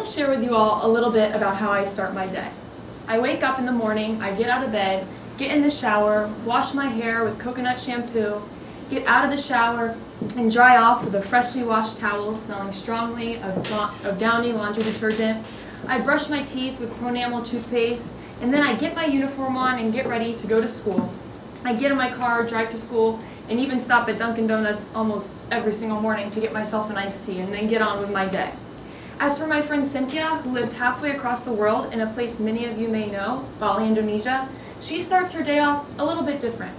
want to share with you all a little bit about how I start my day. I wake up in the morning, I get out of bed, get in the shower, wash my hair with coconut shampoo, get out of the shower, and dry off with a freshly washed towel smelling strongly of Downy laundry detergent. I brush my teeth with Pronamel toothpaste, and then I get my uniform on and get ready to go to school. I get in my car, drive to school, and even stop at Dunkin' Donuts almost every single morning to get myself an iced tea and then get on with my day. As for my friend Cynthia, who lives halfway across the world in a place many of you may know, Bali, Indonesia, she starts her day off a little bit different.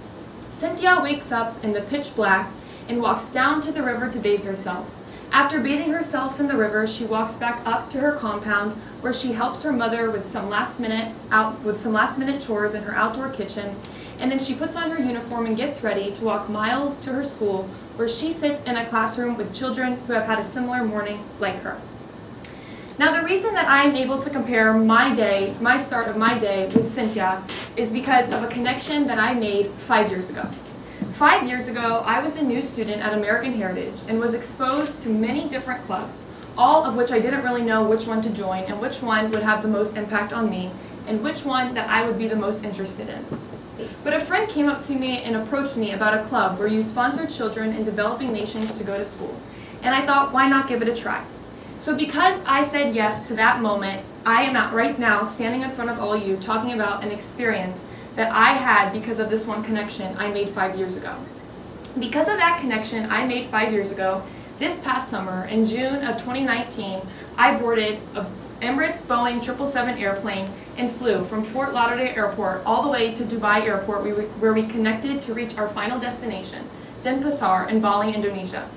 Cynthia wakes up in the pitch black and walks down to the river to bathe herself. After bathing herself in the river, she walks back up to her compound where she helps her mother with some last minute chores in her outdoor kitchen, and then she puts on her uniform and gets ready to walk miles to her school where she sits in a classroom with children who have had a similar morning like her. Now, the reason that I am able to compare my start of my day with Cynthia is because of a connection that I made 5 years ago. 5 years ago, I was a new student at American Heritage and was exposed to many different clubs, all of which I didn't really know which one to join and which one would have the most impact on me and which one that I would be the most interested in. But a friend came up to me and approached me about a club where you sponsor children in developing nations to go to school. And I thought, why not give it a try? So because I said yes to that moment, I am right now standing in front of all you talking about an experience that I had because of this one connection I made 5 years ago. Because of that connection I made 5 years ago, this past summer, in June of 2019, I boarded an Emirates Boeing 777 airplane and flew from Fort Lauderdale Airport all the way to Dubai Airport where we connected to reach our final destination, Denpasar in Bali, Indonesia.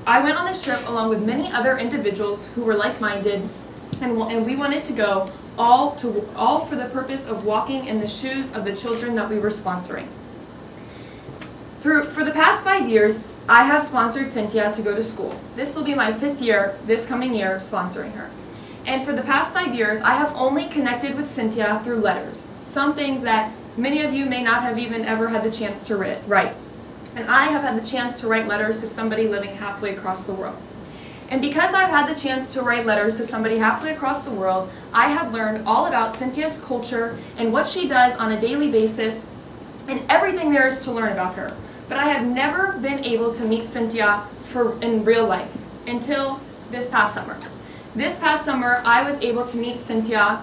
I went on this trip along with many other individuals who were like-minded, and we wanted to go all for the purpose of walking in the shoes of the children that we were sponsoring. For the past 5 years, I have sponsored Cynthia to go to school. This will be my 5th year, this coming year, sponsoring her. And for the past 5 years, I have only connected with Cynthia through letters, some things that many of you may not have even ever had the chance to write. And I have had the chance to write letters to somebody living halfway across the world. And because I've had the chance to write letters to somebody halfway across the world, I have learned all about Cynthia's culture and what she does on a daily basis and everything there is to learn about her. But I have never been able to meet Cynthia in real life until this past summer. This past summer, I was able to meet Cynthia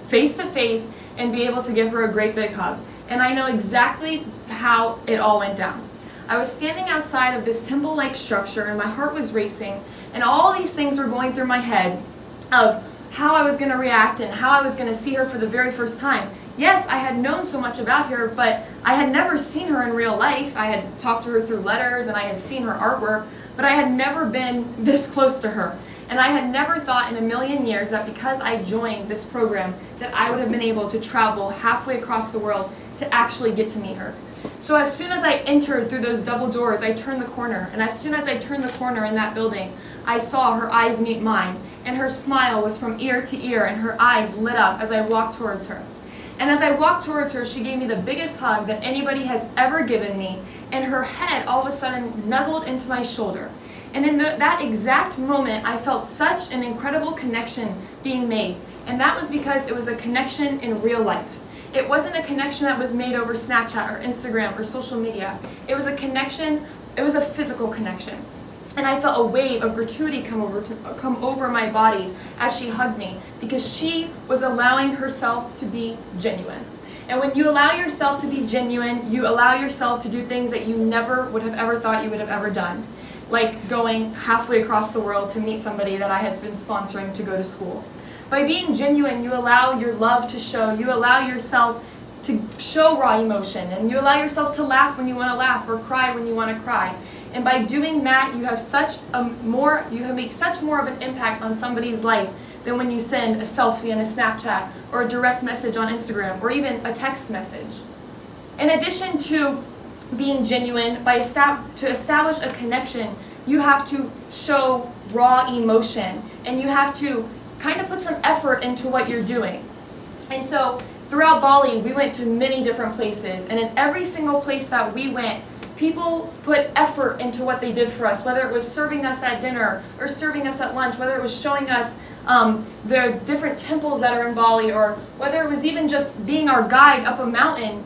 face to face and be able to give her a great big hug. And I know exactly how it all went down. I was standing outside of this temple-like structure and my heart was racing, and all these things were going through my head of how I was going to react and how I was going to see her for the very first time. Yes, I had known so much about her, but I had never seen her in real life. I had talked to her through letters and I had seen her artwork, but I had never been this close to her. And I had never thought in a million years that because I joined this program that I would have been able to travel halfway across the world to actually get to meet her. So as soon as I entered through those double doors, I turned the corner, and as soon as I turned the corner in that building, I saw her eyes meet mine, and her smile was from ear to ear, and her eyes lit up as I walked towards her. And as I walked towards her, she gave me the biggest hug that anybody has ever given me, and her head all of a sudden nuzzled into my shoulder. And in that exact moment, I felt such an incredible connection being made, and that was because it was a connection in real life. It wasn't a connection that was made over Snapchat or Instagram or social media. It was a connection, it was a physical connection. And I felt a wave of gratitude come over my body as she hugged me because she was allowing herself to be genuine. And when you allow yourself to be genuine, you allow yourself to do things that you never would have ever thought you would have ever done. Like going halfway across the world to meet somebody that I had been sponsoring to go to school. By being genuine, you allow your love to show, you allow yourself to show raw emotion, and you allow yourself to laugh when you want to laugh or cry when you want to cry. And by doing that, you have made such more of an impact on somebody's life than when you send a selfie and a Snapchat or a direct message on Instagram or even a text message. In addition to being genuine, to establish a connection, you have to show raw emotion, and you have to kind of put some effort into what you're doing. And so throughout Bali, we went to many different places, and in every single place that we went, People put effort into what they did for us, whether it was serving us at dinner or serving us at lunch, whether it was showing us the different temples that are in Bali, or whether it was even just being our guide up a mountain.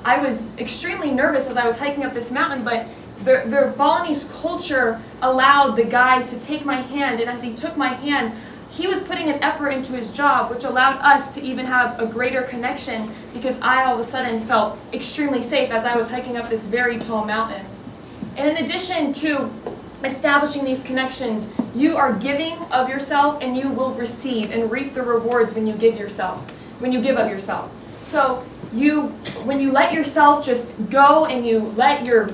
I was extremely nervous as I was hiking up this mountain, but the Balinese culture allowed the guide to take my hand, and as he took my hand, he was putting an effort into his job, which allowed us to even have a greater connection, because I all of a sudden felt extremely safe as I was hiking up this very tall mountain. And in addition to establishing these connections, you are giving of yourself, and you will receive and reap the rewards when you give of yourself. So when you let yourself just go and you let your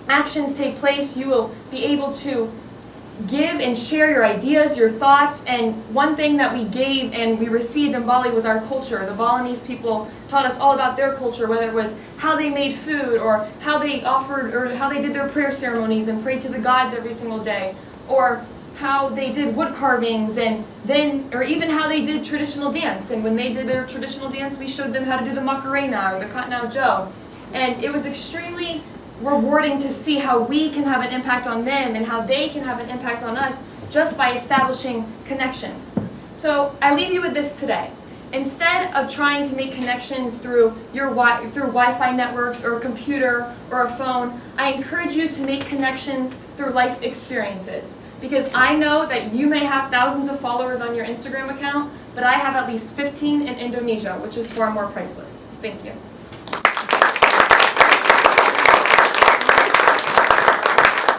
actions take place, you will be able to give and share your ideas, your thoughts. And one thing that we gave and we received in Bali was our culture. The Balinese people taught us all about their culture, whether it was how they made food, or how they did their prayer ceremonies and prayed to the gods every single day, or how they did wood carvings, or even how they did traditional dance. And when they did their traditional dance, we showed them how to do the Macarena or the Katnao Joe. And it was extremely rewarding to see how we can have an impact on them and how they can have an impact on us just by establishing connections. So I leave you with this today. Instead of trying to make connections through Wi-Fi networks or a computer or a phone, I encourage you to make connections through life experiences. Because I know that you may have thousands of followers on your Instagram account, but I have at least 15 in Indonesia, which is far more priceless. Thank you.